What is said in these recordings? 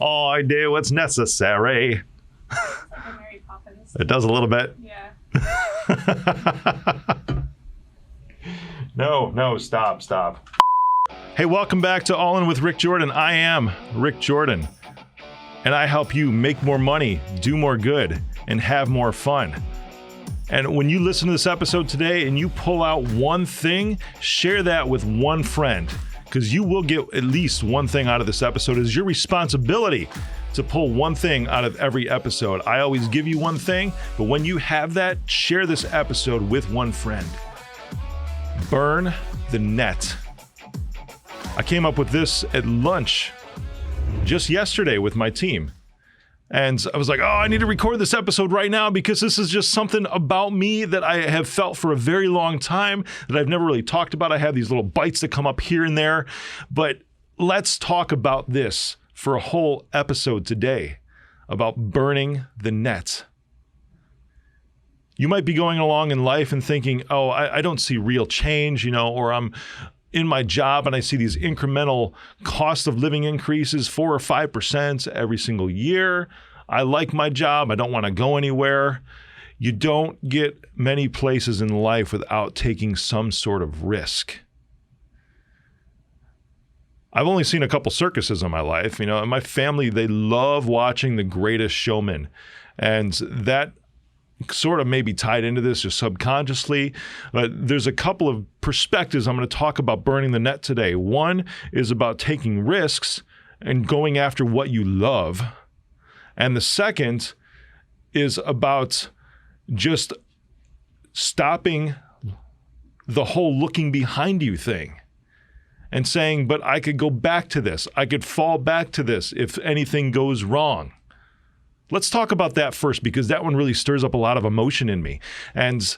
Oh, I do what's necessary. It's like a Mary Poppins. It does a little bit. Yeah. No, stop. Hey, welcome back to All In with Rick Jordan. I am Rick Jordan, and I help you make more money, do more good, and have more fun. And when you listen to this episode today and you pull out one thing, share that with one friend, because you will get at least one thing out of this episode. It is your responsibility to pull one thing out of every episode. I always give you one thing, but when you have that, share this episode with one friend. Burn the net. I came up with this at lunch just yesterday with my team. And I was like, I need to record this episode right now because this is just something about me that I have felt for a very long time that I've never really talked about. I have these little bites that come up here and there. But let's talk about this for a whole episode today, about burning the net. You might be going along in life and thinking, I don't see real change, or I'm in my job and I see these incremental cost of living increases, 4 or 5% every single year. I like my job. I don't want to go anywhere. You don't get many places in life without taking some sort of risk. I've only seen a couple circuses in my life, and my family, they love watching The Greatest Showman. And that sort of maybe tied into this just subconsciously, but there's a couple of perspectives I'm going to talk about burning the net today. One is about taking risks and going after what you love. And the second is about just stopping the whole looking behind you thing and saying, but I could go back to this. I could fall back to this if anything goes wrong. Let's talk about that first, because that one really stirs up a lot of emotion in me. And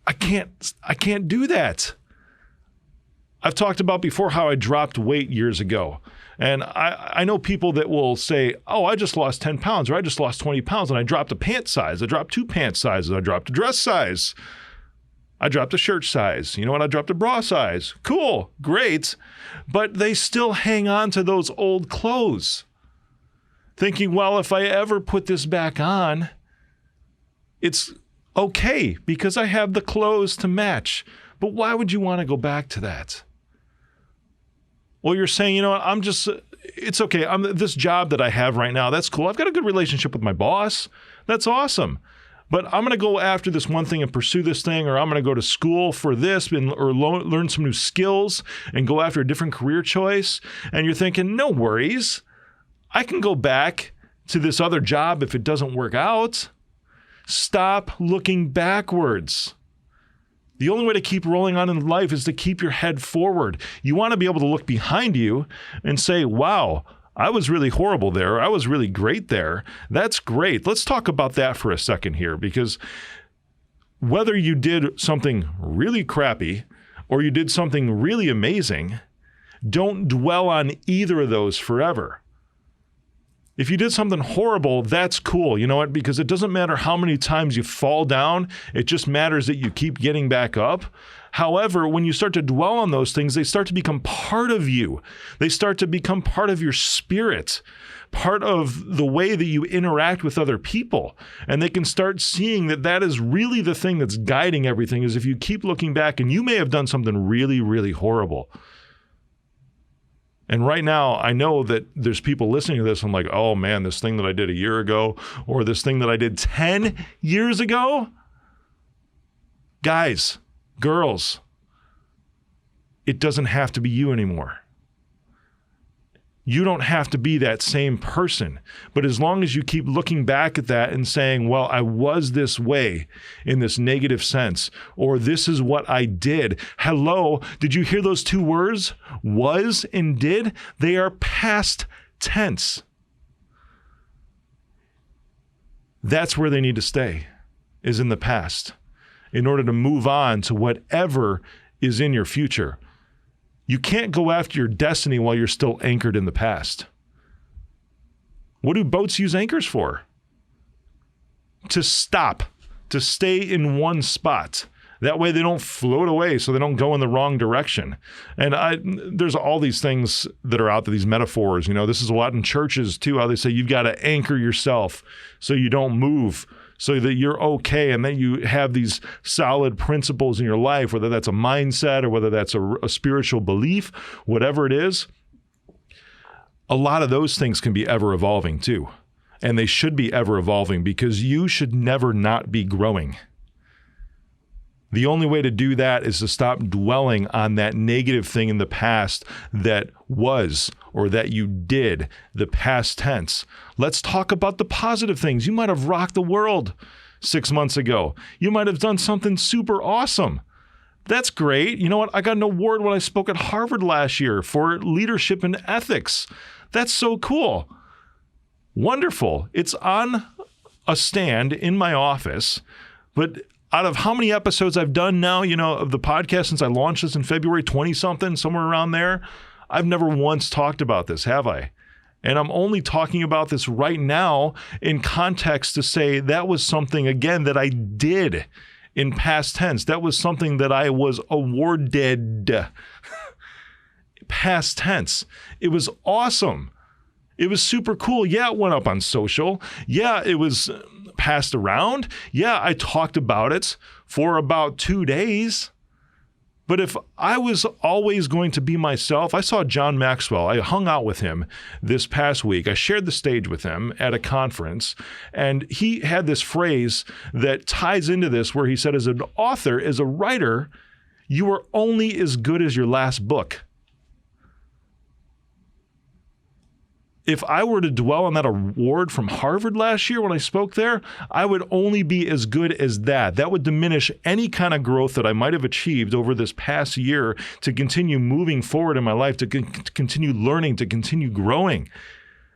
I can't do that. I've talked about before how I dropped weight years ago. And I know people that will say, I just lost 10 pounds, or I just lost 20 pounds, and I dropped a pant size. I dropped 2 pant sizes. I dropped a dress size. I dropped a shirt size. You know what? I dropped a bra size. Cool. Great. But they still hang on to those old clothes, thinking, if I ever put this back on, it's okay because I have the clothes to match. But why would you want to go back to that? Well, you're saying, it's okay. This job that I have right now, that's cool. I've got a good relationship with my boss. That's awesome. But I'm going to go after this one thing and pursue this thing, or I'm going to go to school for this or learn some new skills and go after a different career choice. And you're thinking, no worries. I can go back to this other job if it doesn't work out. Stop looking backwards. The only way to keep rolling on in life is to keep your head forward. You want to be able to look behind you and say, wow, I was really horrible there. I was really great there. That's great. Let's talk about that for a second here, because whether you did something really crappy or you did something really amazing, don't dwell on either of those forever. If you did something horrible, that's cool. You know what? Because it doesn't matter how many times you fall down. It just matters that you keep getting back up. However, when you start to dwell on those things, they start to become part of you. They start to become part of your spirit, part of the way that you interact with other people. And they can start seeing that that is really the thing that's guiding everything, is if you keep looking back and you may have done something really, really horrible. And right now, I know that there's people listening to this and like, oh man, this thing that I did a year ago, or this thing that I did 10 years ago. Guys, girls, it doesn't have to be you anymore. You don't have to be that same person. But as long as you keep looking back at that and saying, I was this way in this negative sense, or this is what I did. Hello, did you hear those 2 words? Was and did? They are past tense. That's where they need to stay, is in the past, in order to move on to whatever is in your future. You can't go after your destiny while you're still anchored in the past. What do boats use anchors for? To stop, to stay in one spot. That way they don't float away, so they don't go in the wrong direction. And there's all these things that are out there, these metaphors. This is a lot in churches too, how they say you've got to anchor yourself so you don't move, so that you're okay, and then you have these solid principles in your life, whether that's a mindset or whether that's a spiritual belief, whatever it is. A lot of those things can be ever evolving too. And they should be ever evolving, because you should never not be growing. The only way to do that is to stop dwelling on that negative thing in the past that was, or that you did, the past tense. Let's talk about the positive things. You might have rocked the world 6 months ago. You might have done something super awesome. That's great. You know what? I got an award when I spoke at Harvard last year for leadership and ethics. That's so cool. Wonderful. It's on a stand in my office, but out of how many episodes I've done now, of the podcast since I launched this in February, 20-something, somewhere around there, I've never once talked about this, have I? And I'm only talking about this right now in context to say that was something, again, that I did in past tense. That was something that I was awarded. Past tense. It was awesome. It was super cool. Yeah, it went up on social. Yeah, it was passed around. Yeah, I talked about it for about 2 days. But if I was always going to be myself, I saw John Maxwell. I hung out with him this past week. I shared the stage with him at a conference, and he had this phrase that ties into this, where he said, as an author, as a writer, you are only as good as your last book. If I were to dwell on that award from Harvard last year when I spoke there, I would only be as good as that. That would diminish any kind of growth that I might have achieved over this past year to continue moving forward in my life, to continue learning, to continue growing.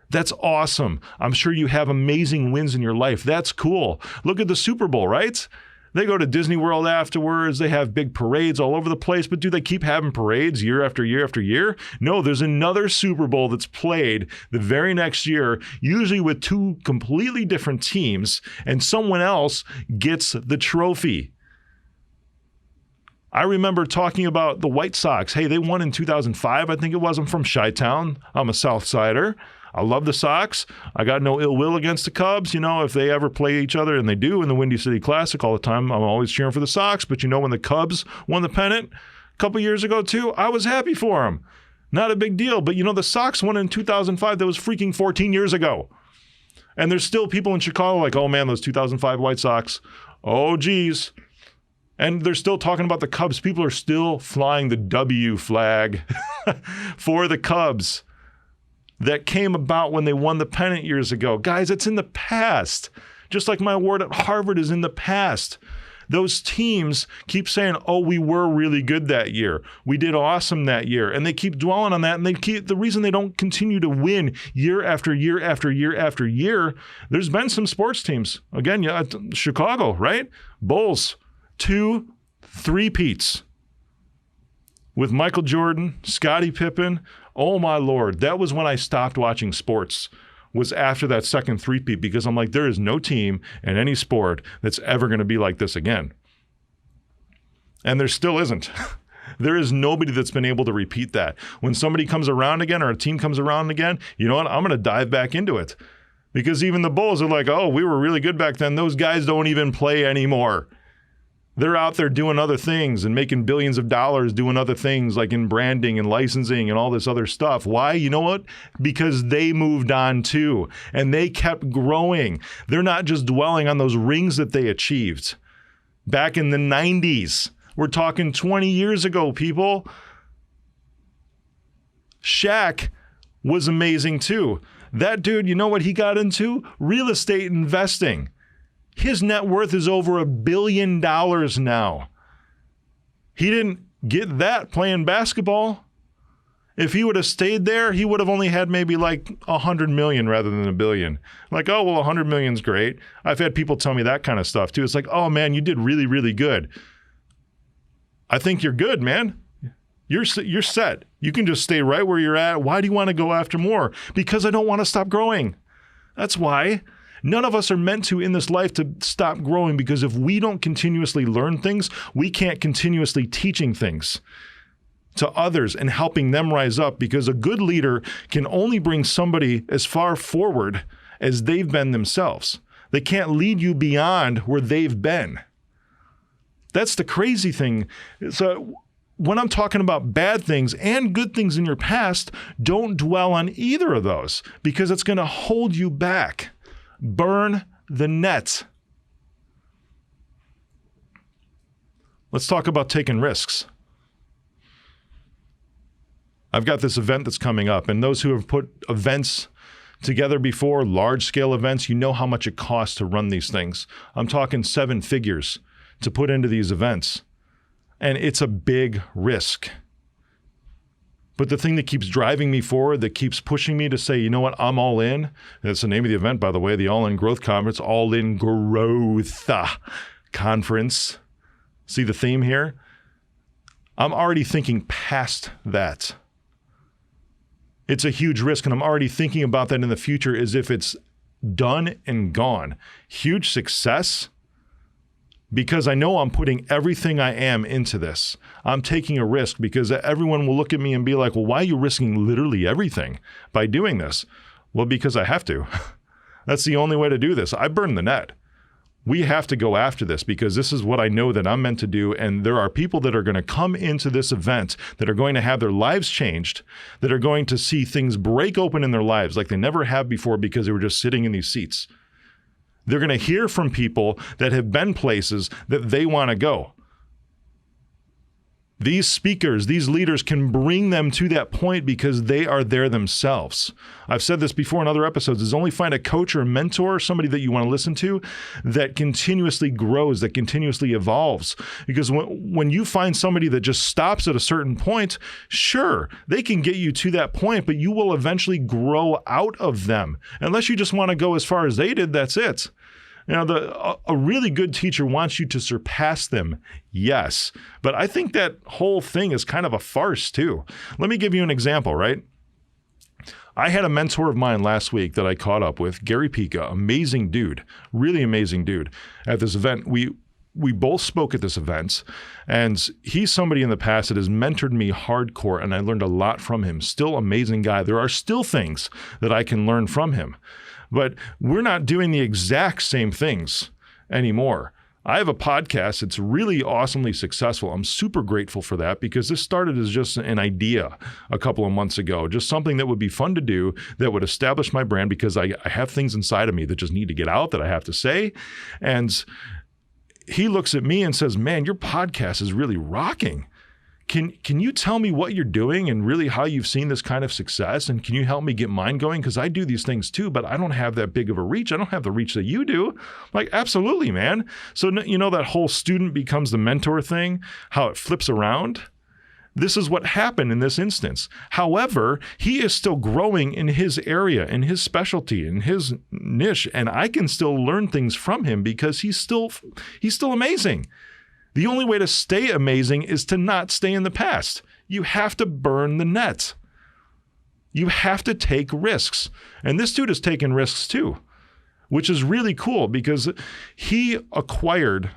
That's awesome. I'm sure you have amazing wins in your life. That's cool. Look at the Super Bowl, right? They go to Disney World afterwards. They have big parades all over the place. But do they keep having parades year after year after year? No, there's another Super Bowl that's played the very next year, usually with two completely different teams, and someone else gets the trophy. I remember talking about the White Sox. Hey, they won in 2005, I think it was. I'm from Chi-Town. I'm a South Sider. I love the Sox. I got no ill will against the Cubs. If they ever play each other, and they do in the Windy City Classic all the time, I'm always cheering for the Sox. But when the Cubs won the pennant a couple years ago too, I was happy for them. Not a big deal. But the Sox won in 2005. That was freaking 14 years ago. And there's still people in Chicago like, oh man, those 2005 White Sox. Oh geez. And they're still talking about the Cubs. People are still flying the W flag for the Cubs. That came about when they won the pennant years ago. Guys, it's in the past. Just like my award at Harvard is in the past. Those teams keep saying, oh, we were really good that year. We did awesome that year. And they keep dwelling on that. And the reason they don't continue to win year after year after year after year, there's been some sports teams. Again, Chicago, right? Bulls, 2 3-peats. With Michael Jordan, Scottie Pippen. Oh my Lord, that was when I stopped watching sports, was after that second three-peat, because I'm like, there is no team in any sport that's ever going to be like this again. And there still isn't. There is nobody that's been able to repeat that. When somebody comes around again, or a team comes around again, you know what? I'm going to dive back into it. Because even the Bulls are like, oh, we were really good back then. Those guys don't even play anymore. They're out there doing other things and making billions of dollars doing other things, like in branding and licensing and all this other stuff. Why? You know what? Because they moved on too, and they kept growing. They're not just dwelling on those rings that they achieved back in the 90s. We're talking 20 years ago, people. Shaq was amazing too. That dude, you know what he got into? Real estate investing. His net worth is over $1 billion now. He didn't get that playing basketball. If he would have stayed there, he would have only had maybe like 100 million rather than $1 billion. Like, oh, well, 100 million's great. I've had people tell me that kind of stuff too. It's like, oh man, you did really, really good. I think you're good, man. You're set. You can just stay right where you're at. Why do you want to go after more? Because I don't want to stop growing. That's why. None of us are meant to in this life to stop growing, because if we don't continuously learn things, we can't continuously teaching things to others and helping them rise up, because a good leader can only bring somebody as far forward as they've been themselves. They can't lead you beyond where they've been. That's the crazy thing. So when I'm talking about bad things and good things in your past, don't dwell on either of those, because it's going to hold you back. Burn the net. Let's talk about taking risks. I've got this event that's coming up, and those who have put events together before, large-scale events, you know how much it costs to run these things. I'm talking 7 figures to put into these events, and it's a big risk. But the thing that keeps driving me forward, that keeps pushing me to say, you know what, I'm all in. That's the name of the event, by the way, the All In Growth Conference, All In Growth Conference. See the theme here? I'm already thinking past that. It's a huge risk, and I'm already thinking about that in the future as if it's done and gone. Huge success, because I know I'm putting everything I am into this. I'm taking a risk, because everyone will look at me and be like, well, why are you risking literally everything by doing this? Well, because I have to. That's the only way to do this. I burn the net. We have to go after this, because this is what I know that I'm meant to do. And there are people that are going to come into this event that are going to have their lives changed, that are going to see things break open in their lives like they never have before, because they were just sitting in these seats. They're going to hear from people that have been places that they want to go. These speakers, these leaders can bring them to that point because they are there themselves. I've said this before in other episodes, is only find a coach or a mentor, somebody that you want to listen to, that continuously grows, that continuously evolves. Because when you find somebody that just stops at a certain point, sure, they can get you to that point, but you will eventually grow out of them. Unless you just want to go as far as they did, that's it. You know, a really good teacher wants you to surpass them, yes. But I think that whole thing is kind of a farce too. Let me give you an example, right? I had a mentor of mine last week that I caught up with, Gary Pica, amazing dude, really amazing dude. At this event, we both spoke at this event, and he's somebody in the past that has mentored me hardcore, and I learned a lot from him. Still amazing guy. There are still things that I can learn from him. But we're not doing the exact same things anymore. I have a podcast that's really awesomely successful. I'm super grateful for that, because this started as just an idea a couple of months ago, just something that would be fun to do, that would establish my brand, because I have things inside of me that just need to get out, that I have to say. And he looks at me and says, man, your podcast is really rocking. Can you tell me what you're doing and really how you've seen this kind of success? And can you help me get mine going? Because I do these things too, but I don't have that big of a reach. I don't have the reach that you do. Like, absolutely, man. So, you know, that whole student becomes the mentor thing, how it flips around. This is what happened in this instance. However, he is still growing in his area, in his specialty, in his niche, and I can still learn things from him because he's still amazing. The only way to stay amazing is to not stay in the past. You have to burn the net. You have to take risks. And this dude has taken risks too, which is really cool, because he acquired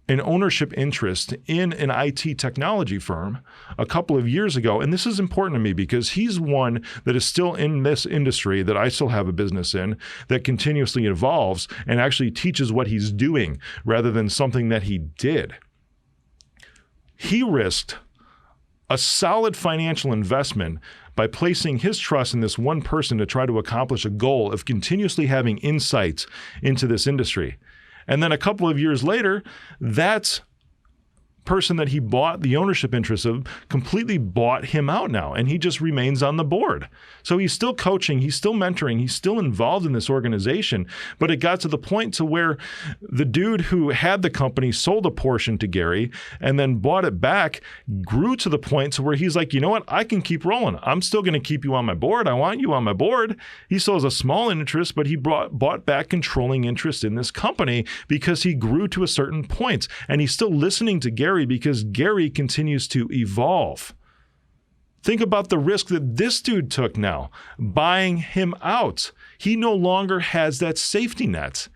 an ownership interest in an IT technology firm a couple of years ago. And this is important to me, because he's one that is still in this industry that I still have a business in, that continuously evolves and actually teaches what he's doing rather than something that he did. He risked a solid financial investment by placing his trust in this one person to try to accomplish a goal of continuously having insights into this industry. And then a couple of years later, that person that he bought the ownership interest of completely bought him out now, and he just remains on the board. So he's still coaching, he's still mentoring, he's still involved in this organization, but it got to the point to where the dude who had the company sold a portion to Gary and then bought it back, grew to the point to where he's like, you know what, I can keep rolling. I'm still going to keep you on my board. I want you on my board. He still has a small interest, but he bought back controlling interest in this company because he grew to a certain point, and he's still listening to Gary because Gary continues to evolve Think about the risk that this dude took now, buying him out. He no longer has that safety net.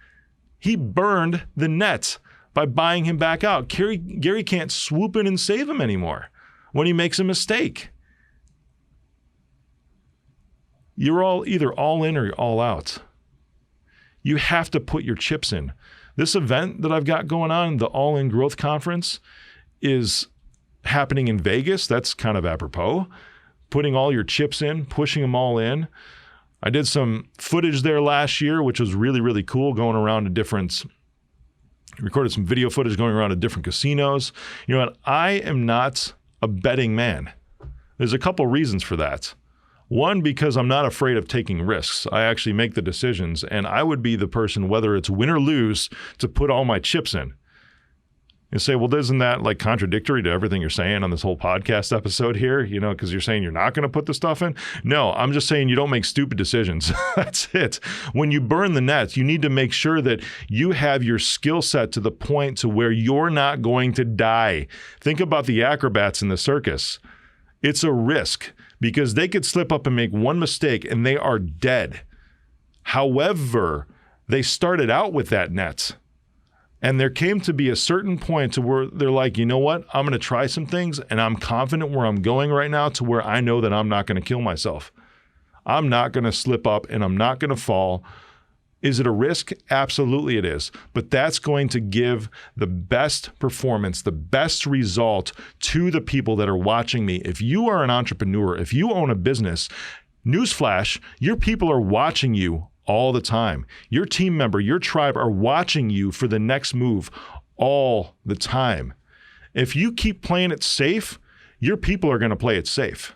He burned the net by buying him back out. Gary can't swoop in and save him anymore when he makes a mistake. You're all either all in or you're all out. You have to put your chips in. This event that I've got going on, the All In Growth Conference, is happening in Vegas. That's kind of apropos. Putting all your chips in, pushing them all in. I did some footage there last year, which was really, really cool, going around to recorded some video footage going around to different casinos. You know what? I am not a betting man. There's a couple reasons for that. One, because I'm not afraid of taking risks. I actually make the decisions, and I would be the person, whether it's win or lose, to put all my chips in. And say, well, isn't that like contradictory to everything you're saying on this whole podcast episode here? You know, because you're saying you're not going to put the stuff in. No, I'm just saying you don't make stupid decisions. That's it. When you burn the nets, you need to make sure that you have your skill set to the point to where you're not going to die. Think about the acrobats in the circus. It's a risk because they could slip up and make one mistake and they are dead. However, they started out with that net. And there came to be a certain point to where they're like, you know what? I'm going to try some things, and I'm confident where I'm going right now to where I know that I'm not going to kill myself. I'm not going to slip up, and I'm not going to fall. Is it a risk? Absolutely it is. But that's going to give the best performance, the best result to the people that are watching me. If you are an entrepreneur, if you own a business, newsflash, your people are watching you all the time. Your team member, your tribe are watching you for the next move all the time. If you keep playing it safe, your people are going to play it safe.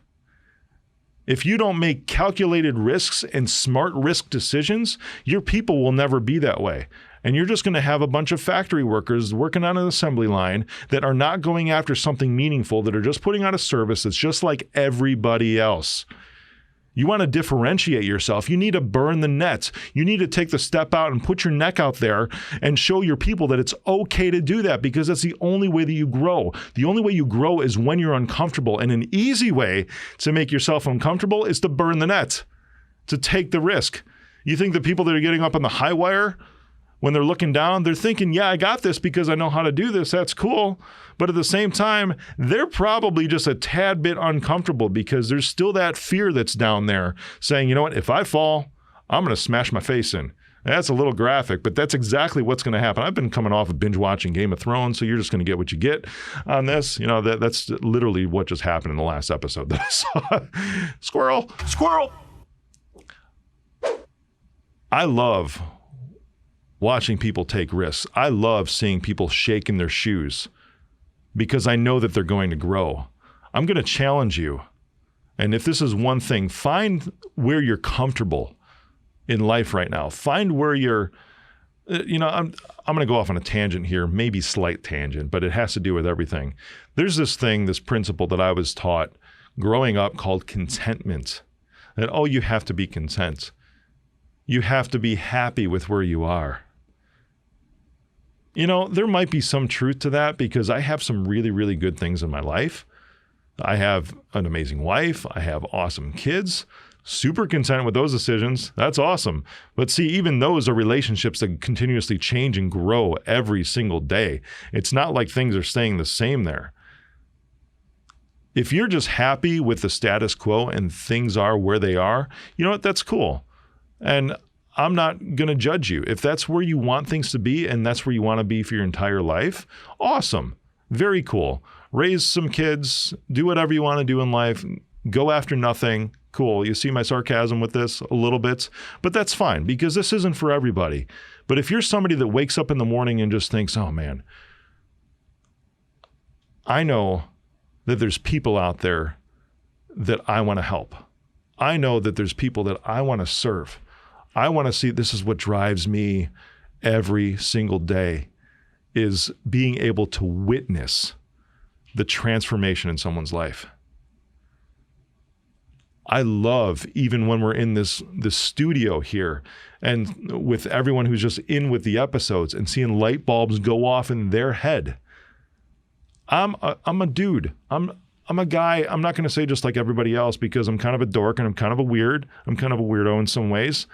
If you don't make calculated risks and smart risk decisions, your people will never be that way. And you're just going to have a bunch of factory workers working on an assembly line that are not going after something meaningful, that are just putting out a service that's just like everybody else. You want to differentiate yourself. You need to burn the nets. You need to take the step out and put your neck out there and show your people that it's okay to do that, because that's the only way that you grow. The only way you grow is when you're uncomfortable. And an easy way to make yourself uncomfortable is to burn the net, to take the risk. You think the people that are getting up on the high wire, when they're looking down, they're thinking, yeah, I got this because I know how to do this. That's cool. But at the same time, they're probably just a tad bit uncomfortable because there's still that fear that's down there saying, you know what, if I fall, I'm going to smash my face in. That's a little graphic, but that's exactly what's going to happen. I've been coming off of binge watching Game of Thrones, so you're just going to get what you get on this. You know, that's literally what just happened in the last episode that I saw. Squirrel. I love watching people take risks. I love seeing people shake in their shoes because I know that they're going to grow. I'm going to challenge you. And if this is one thing, find where you're comfortable in life right now. Find where you're, I'm going to go off on a tangent here, maybe slight tangent, but it has to do with everything. There's this principle that I was taught growing up called contentment. That, you have to be content. You have to be happy with where you are. You know, there might be some truth to that because I have some really, really good things in my life. I have an amazing wife. I have awesome kids. Super content with those decisions. That's awesome. But see, even those are relationships that continuously change and grow every single day. It's not like things are staying the same there. If you're just happy with the status quo and things are where they are, you know what? That's cool. And I'm not going to judge you. If that's where you want things to be and that's where you want to be for your entire life, awesome. Very cool. Raise some kids, do whatever you want to do in life, go after nothing. Cool. You see my sarcasm with this a little bit, but that's fine because this isn't for everybody. But if you're somebody that wakes up in the morning and just thinks, oh man, I know that there's people out there that I want to help. I know that there's people that I want to serve. I want to see, this is what drives me every single day, is being able to witness the transformation in someone's life. I love, even when we're in this studio here and with everyone who's just in with the episodes and seeing light bulbs go off in their head. I'm a dude. I'm I'm a guy, I'm not going to say just like everybody else because I'm kind of a dork and I'm kind of a weirdo in some ways.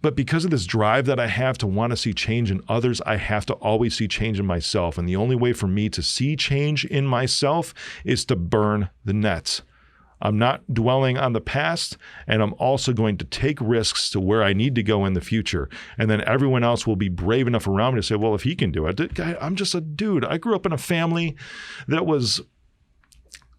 But because of this drive that I have to want to see change in others, I have to always see change in myself. And the only way for me to see change in myself is to burn the nets. I'm not dwelling on the past, and I'm also going to take risks to where I need to go in the future. And then everyone else will be brave enough around me to say, well, if he can do it, I'm just a dude. I grew up in a family that was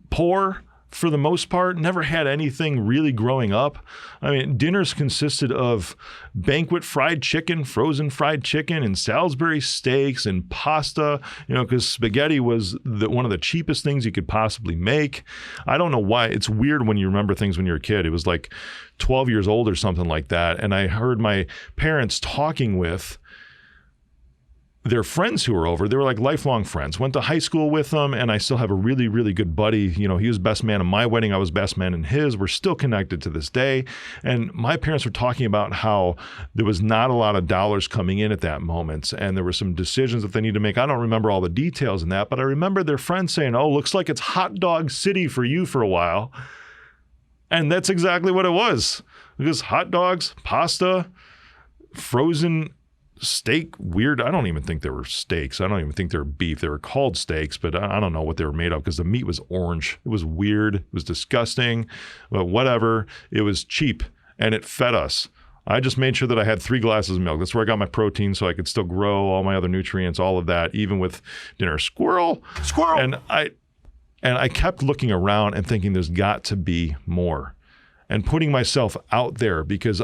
poor for the most part, never had anything really growing up. I mean, dinners consisted of banquet fried chicken, frozen fried chicken, and Salisbury steaks and pasta, because spaghetti was one of the cheapest things you could possibly make. I don't know why. It's weird when you remember things when you're a kid. It was like 12 years old or something like that. And I heard my parents talking with their friends who were over. They were like lifelong friends, went to high school with them. And I still have a really, really good buddy. He was best man in my wedding. I was best man in his. We're still connected to this day. And my parents were talking about how there was not a lot of dollars coming in at that moment. And there were some decisions that they need to make. I don't remember all the details in that, but I remember their friends saying, oh, looks like it's hot dog city for you for a while. And that's exactly what it was. It was hot dogs, pasta, frozen steak, weird. I don't even think they were steaks. I don't even think they were beef. They were called steaks, but I don't know what they were made of because the meat was orange. It was weird. It was disgusting, but whatever. It was cheap and it fed us. I just made sure that I had 3 glasses of milk. That's where I got my protein so I could still grow all my other nutrients, all of that, even with dinner. Squirrel. And I kept looking around and thinking there's got to be more and putting myself out there because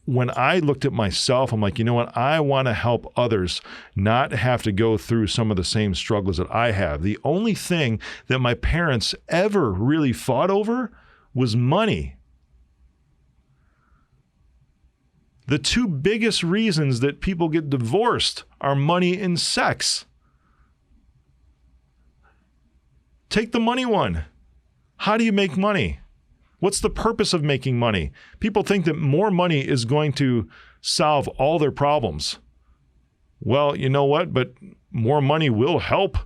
when I looked at myself, I'm like, you know what? I want to help others not have to go through some of the same struggles that I have. The only thing that my parents ever really fought over was money. The 2 biggest reasons that people get divorced are money and sex. Take the money one. How do you make money? What's the purpose of making money? People think that more money is going to solve all their problems. Well, you know what? But more money will help.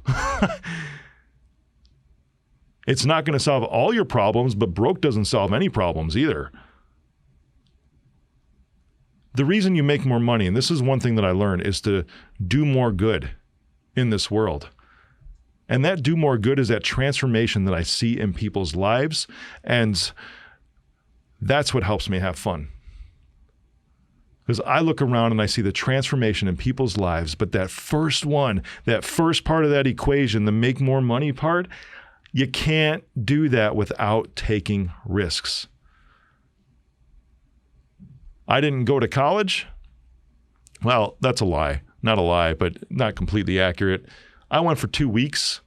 It's not going to solve all your problems, but broke doesn't solve any problems either. The reason you make more money, and this is one thing that I learned, is to do more good in this world. And that do more good is that transformation that I see in people's lives. And that's what helps me have fun. Because I look around and I see the transformation in people's lives. But that first one, that first part of that equation, the make more money part, you can't do that without taking risks. I didn't go to college. Well, that's a lie. Not a lie, but not completely accurate. I went for 2 weeks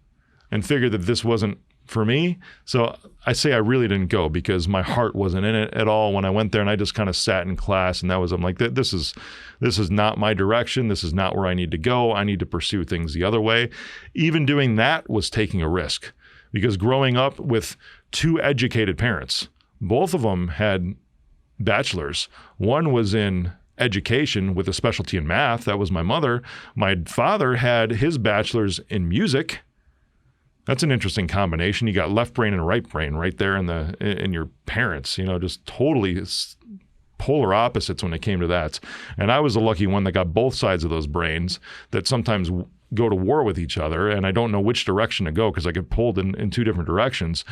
and figured that this wasn't for me. So I say I really didn't go because my heart wasn't in it at all when I went there, and I just kind of sat in class, and I'm like, this is not my direction. This is not where I need to go. I need to pursue things the other way. Even doing that was taking a risk because growing up with 2 educated parents, both of them had bachelors. One was in education with a specialty in math. That was my mother. My father had his bachelor's in music. That's an interesting combination. You got left brain and right brain right there in your parents, just totally polar opposites when it came to that. And I was the lucky one that got both sides of those brains that sometimes go to war with each other. And I don't know which direction to go because I get pulled in 2 different directions.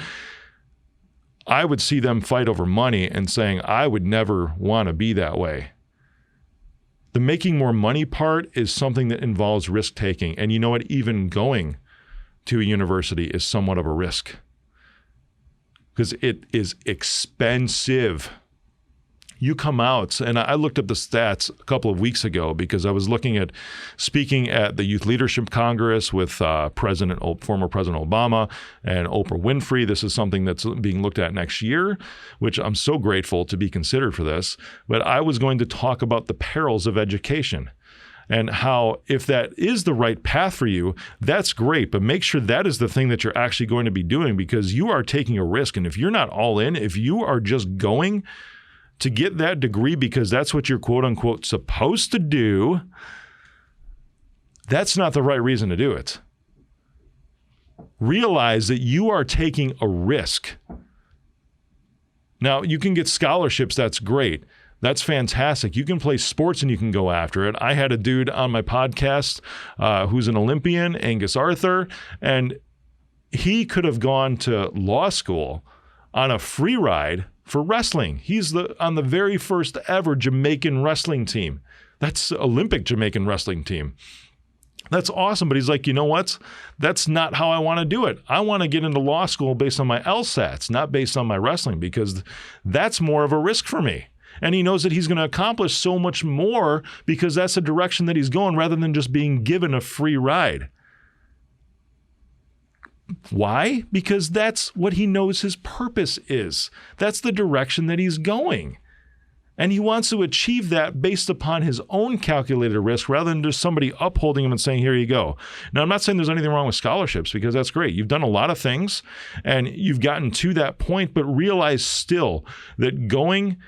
I would see them fight over money and saying, I would never want to be that way. The making more money part is something that involves risk taking. And you know what? Even going to a university is somewhat of a risk because it is expensive. You come out, and I looked up the stats a couple of weeks ago because I was looking at speaking at the Youth Leadership Congress with former President Obama and Oprah Winfrey. This is something that's being looked at next year, which I'm so grateful to be considered for this. But I was going to talk about the perils of education and how if that is the right path for you, that's great. But make sure that is the thing that you're actually going to be doing because you are taking a risk. And if you're not all in, if you are just going to get that degree because that's what you're quote unquote supposed to do, that's not the right reason to do it. realize that you are taking a risk. Now, you can get scholarships. That's great. That's fantastic. You can play sports and you can go after it. I had a dude on my podcast who's an Olympian, Angus Arthur, and he could have gone to law school on a free ride for wrestling. He's on the very first ever Jamaican wrestling team. That's Olympic Jamaican wrestling team. That's awesome. But he's like, you know what? That's not how I want to do it. I want to get into law school based on my LSATs, not based on my wrestling, because that's more of a risk for me. And he knows that he's going to accomplish so much more because that's the direction that he's going rather than just being given a free ride. Why? Because that's what he knows his purpose is. That's the direction that he's going. And he wants to achieve that based upon his own calculated risk rather than just somebody upholding him and saying, here you go. Now, I'm not saying there's anything wrong with scholarships because that's great. You've done a lot of things and you've gotten to that point, but realize still that going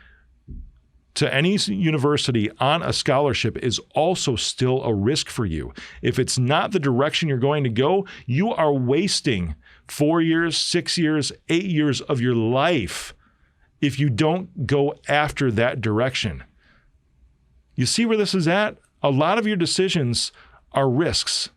to any university on a scholarship is also still a risk for you. If it's not the direction you're going to go, you are wasting 4 years, 6 years, 8 years of your life if you don't go after that direction. You see where this is at? A lot of your decisions are risks.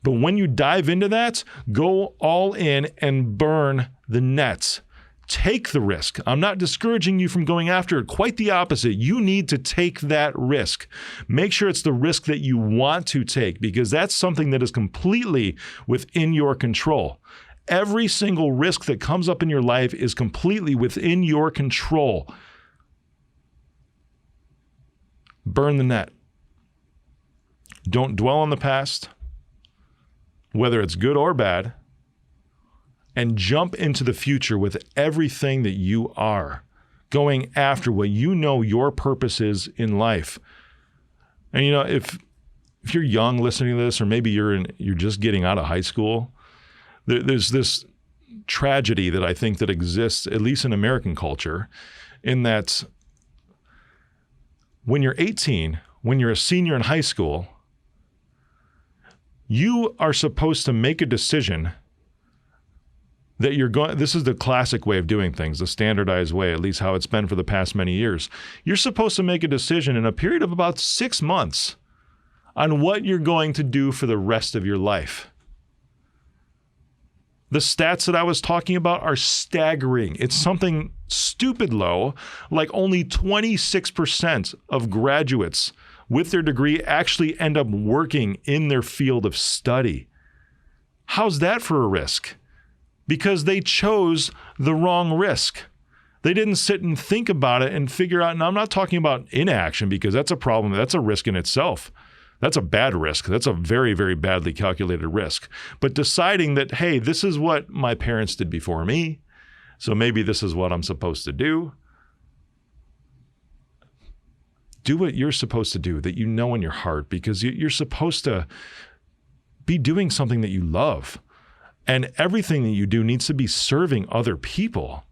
But when you dive into that, go all in and burn the nets. Take the risk. I'm not discouraging you from going after it. Quite the opposite. You need to take that risk. Make sure it's the risk that you want to take because that's something that is completely within your control. Every single risk that comes up in your life is completely within your control. Burn the net. Don't dwell on the past, whether it's good or bad, and jump into the future with everything that you are, going after what you know your purpose is in life. And you know, if you're young listening to this, or maybe you're just getting out of high school, there's this tragedy that I think that exists, at least in American culture, in that when you're 18, when you're a senior in high school, you are supposed to make a decision that you're going, this is the classic way of doing things, the standardized way, at least how it's been for the past many years. You're supposed to make a decision in a period of about 6 months on what you're going to do for the rest of your life. The stats that I was talking about are staggering. It's something stupid low, like only 26% of graduates with their degree actually end up working in their field of study. How's that for a risk? Because they chose the wrong risk. They didn't sit and think about it and figure out, and I'm not talking about inaction because that's a problem, that's a risk in itself. That's a bad risk. That's a very, very badly calculated risk. But deciding that, hey, this is what my parents did before me, so maybe this is what I'm supposed to do. Do what you're supposed to do, that you know in your heart, because you're supposed to be doing something that you love. And everything that you do needs to be serving other people.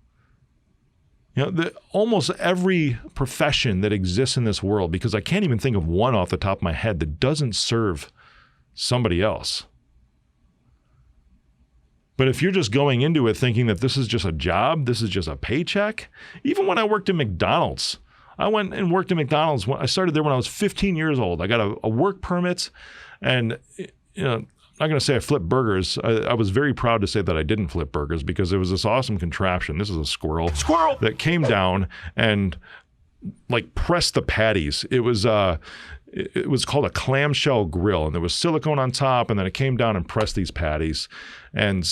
You know, almost every profession that exists in this world, because I can't even think of one off the top of my head that doesn't serve somebody else. But if you're just going into it thinking that this is just a job, this is just a paycheck, even when I worked at McDonald's, I went and worked at McDonald's. I started there when I was 15 years old. I got a work permit, and you know, I'm not going to say I flipped burgers. I was very proud to say that I didn't flip burgers because there was this awesome contraption. This is a squirrel that came down and like pressed the patties. It was called a clamshell grill, and there was silicone on top, and then it came down and pressed these patties. And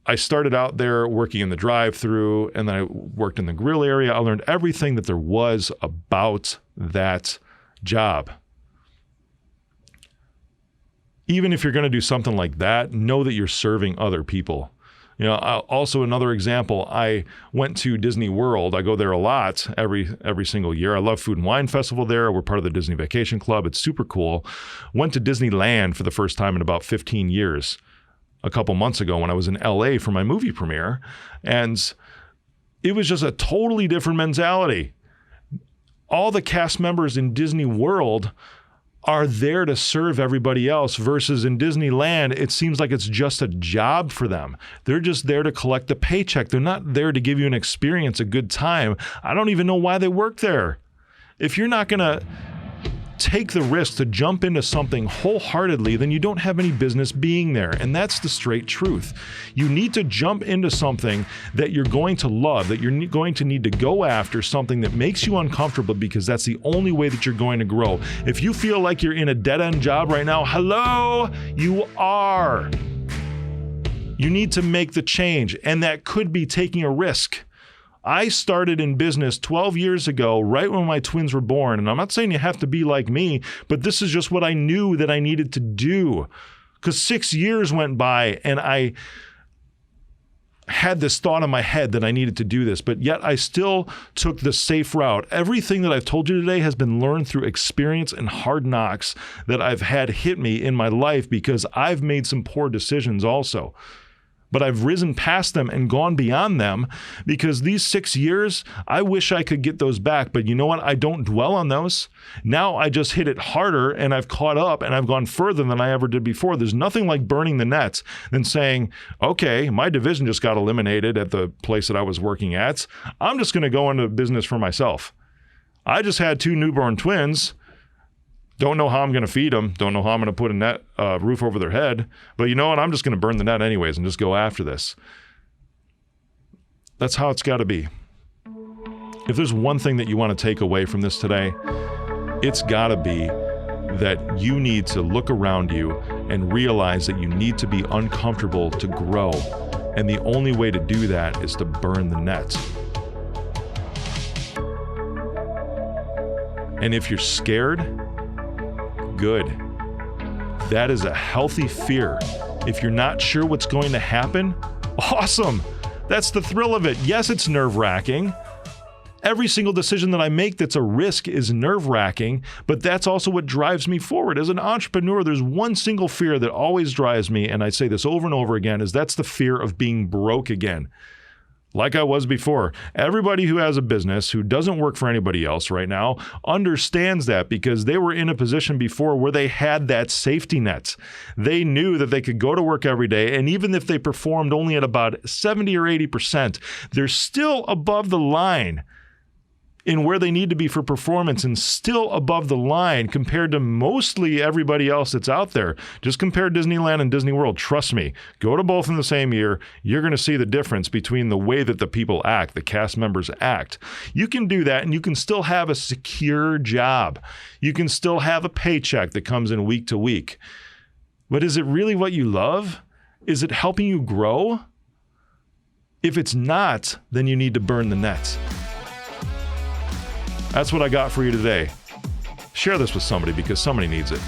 I started out there working in the drive-thru, and then I worked in the grill area. I learned everything that there was about that job. Even if you're going to do something like that, know that you're serving other people. You know, also another example, I went to Disney World. I go there a lot every single year. I love Food and Wine Festival there. We're part of the Disney Vacation Club. It's super cool. Went to Disneyland for the first time in about 15 years a couple months ago when I was in LA for my movie premiere. And it was just a totally different mentality. All the cast members in Disney World are there to serve everybody else, versus in Disneyland, it seems like it's just a job for them. They're just there to collect the paycheck. They're not there to give you an experience, a good time. I don't even know why they work there. If you're not going to take the risk to jump into something wholeheartedly, then you don't have any business being there. And that's the straight truth. You need to jump into something that you're going to love, that you're going to need to go after, something that makes you uncomfortable, because that's the only way that you're going to grow. If you feel like you're in a dead-end job right now, hello, you are. You need to make the change, and that could be taking a risk. I started in business 12 years ago, right when my twins were born. And I'm not saying you have to be like me, but this is just what I knew that I needed to do. Because 6 years went by and I had this thought in my head that I needed to do this, but yet I still took the safe route. Everything that I've told you today has been learned through experience and hard knocks that I've had hit me in my life, because I've made some poor decisions also. But I've risen past them and gone beyond them, because these 6 years, I wish I could get those back. But you know what? I don't dwell on those. Now I just hit it harder, and I've caught up, and I've gone further than I ever did before. There's nothing like burning the nets than saying, okay, my division just got eliminated at the place that I was working at. I'm just going to go into business for myself. I just had 2 newborn twins. Don't know how I'm going to feed them. Don't know how I'm going to put a net roof over their head. But you know what? I'm just going to burn the net anyways and just go after this. That's how it's got to be. If there's one thing that you want to take away from this today, it's got to be that you need to look around you and realize that you need to be uncomfortable to grow. And the only way to do that is to burn the net. And if you're scared, good. That is a healthy fear. If you're not sure what's going to happen, awesome. That's the thrill of it. Yes, it's nerve-wracking. Every single decision that I make that's a risk is nerve-wracking, but that's also what drives me forward. As an entrepreneur, there's one single fear that always drives me, and I say this over and over again, is that's the fear of being broke again. Like I was before. Everybody who has a business, who doesn't work for anybody else right now, understands that, because they were in a position before where they had that safety net. They knew that they could go to work every day, and even if they performed only at about 70 or 80%, they're still above the line in where they need to be for performance, and still above the line compared to mostly everybody else that's out there. Just compare Disneyland and Disney World. Trust me, go to both in the same year. You're going to see the difference between the way that the people act, the cast members act. You can do that, and you can still have a secure job. You can still have a paycheck that comes in week to week. But is it really what you love? Is it helping you grow? If it's not, then you need to burn the nets. That's what I got for you today. Share this with somebody, because somebody needs it.